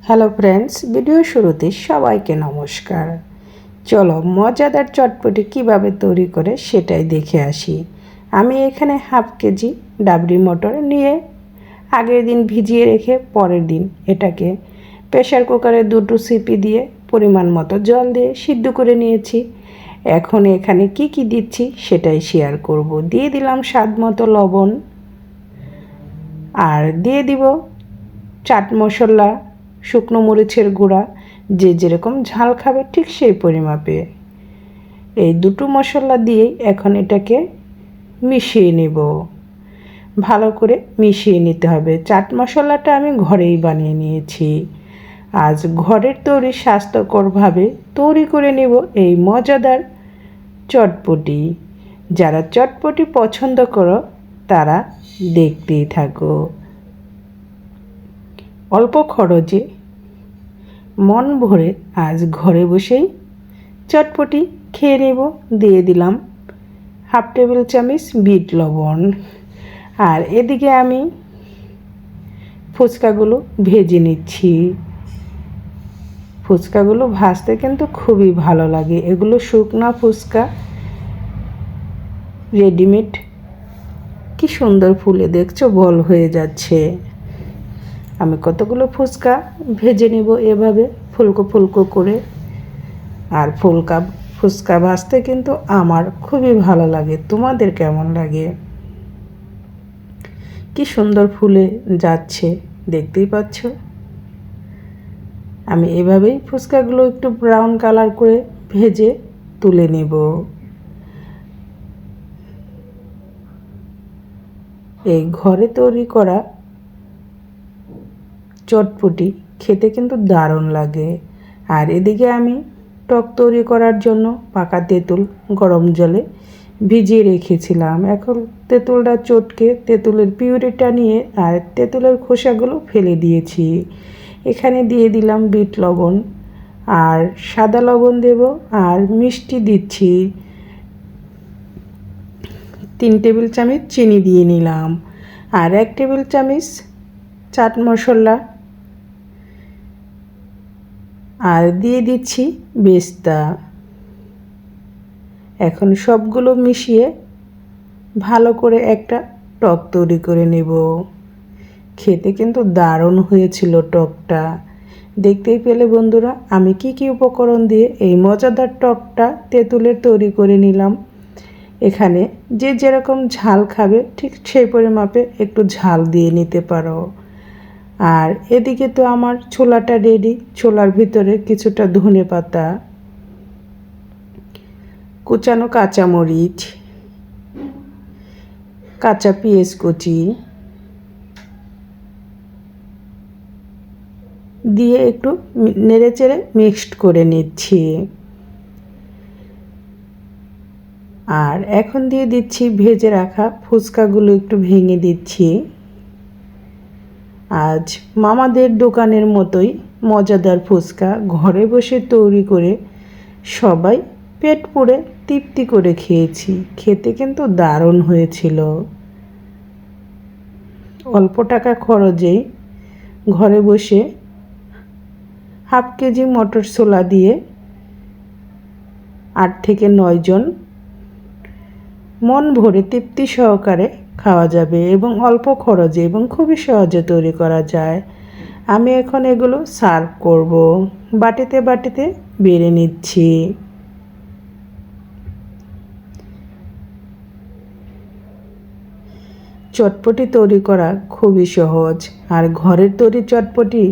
Hello friends, video শুরুতে সবাইকে নমস্কার। চলো মজাদার চটপটি কিভাবে তৈরি করে সেটাই দেখে আসি। আমি এখানে হাফ কেজি ডাবরি মটর নিয়ে আগের দিন ভিজিয়ে রেখে পরের দিন এটাকে প্রেসার কুকারে 2 সিটি দিয়ে পরিমাণ মতো জল দিয়ে সিদ্ধ করে নিয়েছি। এখন এখানে কি দিচ্ছি সেটাই শেয়ার করব। দিয়ে দিলাম স্বাদ মতো লবণ, আর দিয়ে দিব চাট মশলা, শুকনো মরিচের গুঁড়া, যে যেরকম ঝাল খাবে ঠিক সেই পরিমাপে। এই দুটো মশলা দিয়েই এখন এটাকে মিশিয়ে নেব। ভালো করে মিশিয়ে নিতে হবে। চাট মশলাটা আমি ঘরেই বানিয়ে নিয়েছি। আজ ঘরের তৈরি স্বাস্থ্যকরভাবে তৈরি করে নেব এই মজাদার চটপটি। যারা চটপটি পছন্দ করো তারা দেখতেই থাকো। অল্প খরচে মন ভরে আজ ঘরে বসেই চটপটি খেয়ে নেব। দিয়ে দিলাম হাফ টেবিল চামচ বিট লবণ, আর এদিকে আমি ফুচকাগুলো ভেজে নিচ্ছি। ফুচকাগুলো ভাজতে কিন্তু খুবই ভালো লাগে। এগুলো শুকনা ফুচকা, রেডিমেড। কি সুন্দর ফুলে দেখছো বল হয়ে যাচ্ছে। আমি কতগুলো ফুচকা ভেজে নেব এভাবে ফুলকো ফুলকো করে। আর ফুচকা ভাজতে কিন্তু আমার খুবই ভালো লাগে। তোমাদের কেমন লাগে? কি সুন্দর ফুলে যাচ্ছে, দেখতেই পাচ্ছ। আমি এভাবেই ফুচকাগুলো একটু ব্রাউন কালার করে ভেজে তুলে নেব। এই ঘরে তৈরি করা চটপটি খেতে কিন্তু দারুণ লাগে। আর এদিকে আমি টক তৈরি করার জন্য পাকা তেঁতুল গরম জলে ভিজিয়ে রেখেছিলাম। এখন তেঁতুলটা চটকে তেঁতুলের পিউরিটা নিয়ে আর তেঁতুলের খোসাগুলো ফেলে দিয়েছি। এখানে দিয়ে দিলাম বিট লবণ, আর সাদা লবণ দেব, আর মিষ্টি দিচ্ছি 3 টেবিল চামচ চিনি দিয়ে নিলাম, আর 1 টেবিল চামচ চাট মশলা, আর দিয়ে দিচ্ছি বেস্তা। এখন সবগুলো মিশিয়ে ভালো করে একটা টক তৈরি করে নেব। খেতে কিন্তু দারুণ হয়েছিল টকটা। দেখতেই পেলে বন্ধুরা আমি কি উপকরণ দিয়ে এই মজাদার টকটা তেঁতুলের তৈরি করে নিলাম। এখানে যে যেরকম ঝাল খাবে ঠিক সেই পরিমাপে একটু ঝাল দিয়ে নিতে পারো। আর এদিকে তো আমার ছোলাটা রেডি। ছোলার ভিতরে কিছুটা ধনেপাতা, কুচানো কাঁচামরিচ, কাঁচা পেঁয়াজ কুচি দিয়ে একটু নেড়েচেড়ে মিক্সড করে নিচ্ছি। আর এখন দিয়ে দিচ্ছি ভেজে রাখা ফুচকাগুলো, একটু ভেঙে দিচ্ছি। আজ মামাদের দোকানের মতোই মজাদার ফুচকা ঘরে বসে তৈরি করে সবাই পেট পুড়ে তৃপ্তি করে খেয়েছি। খেতে কিন্তু দারুণ হয়েছিল। অল্প টাকা খরচেই ঘরে বসে হাফ কেজি মটর ছোলা দিয়ে 8 থেকে 9 জন মন ভরে তৃপ্তি সহকারে খাওয়া যাবে, এবং অল্প খরচে এবং খুবই সহজে তৈরি করা যায়। আমি এখন এগুলো সার্ভ করব। বাটিতে বেড়ে নিচ্ছি। চটপটি তৈরি করা খুবই সহজ, আর ঘরের তৈরি চটপটি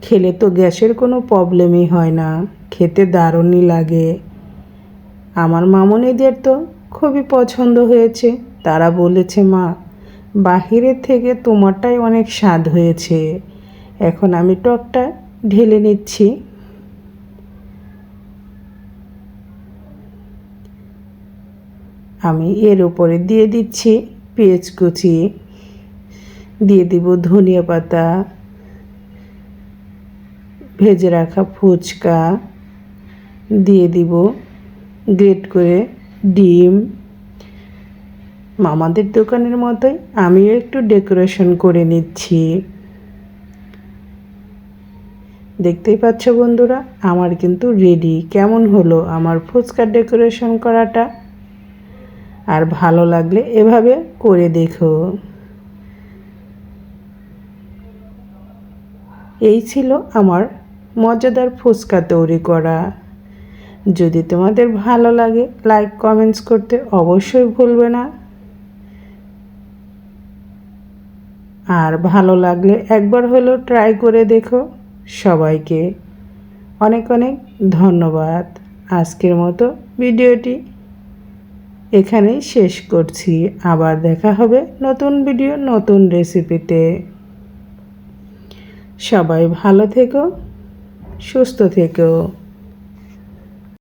খেলে তো গ্যাসের কোনো প্রবলেমই হয় না। খেতে দারুণই লাগে। আমার মামুনিদের তো খুবই পছন্দ হয়েছে। তারা বলেছে, মা বাহিরের থেকে তোমারটাই অনেক স্বাদ হয়েছে। এখন আমি টকটা ঢেলে নিচ্ছি। আমি এর উপরে দিয়ে দিচ্ছি পেঁয়াজ কুচি, দিয়ে দিব ধনিয়া পাতা, ভেজে রাখা ফুচকা, দিয়ে দিব গ্রেট করে ডিম। মামাদের দোকানের মতোই আমিও একটু ডেকোরেশন করে নিচ্ছি। দেখতেই পাচ্ছ বন্ধুরা, আমার কিন্তু রেডি। কেমন হলো আমার ফুচকার ডেকোরেশন করাটা? আর ভালো লাগলে এভাবে করে দেখো। এই ছিল আমার মজাদার ফুচকা তৈরি করা। যদি তোমাদের ভালো লাগে লাইক কমেন্টস করতে অবশ্যই ভুলবে না। আর ভালো লাগলে একবার হলেও ট্রাই করে দেখো। সবাইকে অনেক অনেক ধন্যবাদ। আজকের মতো ভিডিওটি এখানেই শেষ করছি। আবার দেখা হবে নতুন ভিডিও নতুন রেসিপিতে। সবাই ভালো থেকো, সুস্থ থেকো।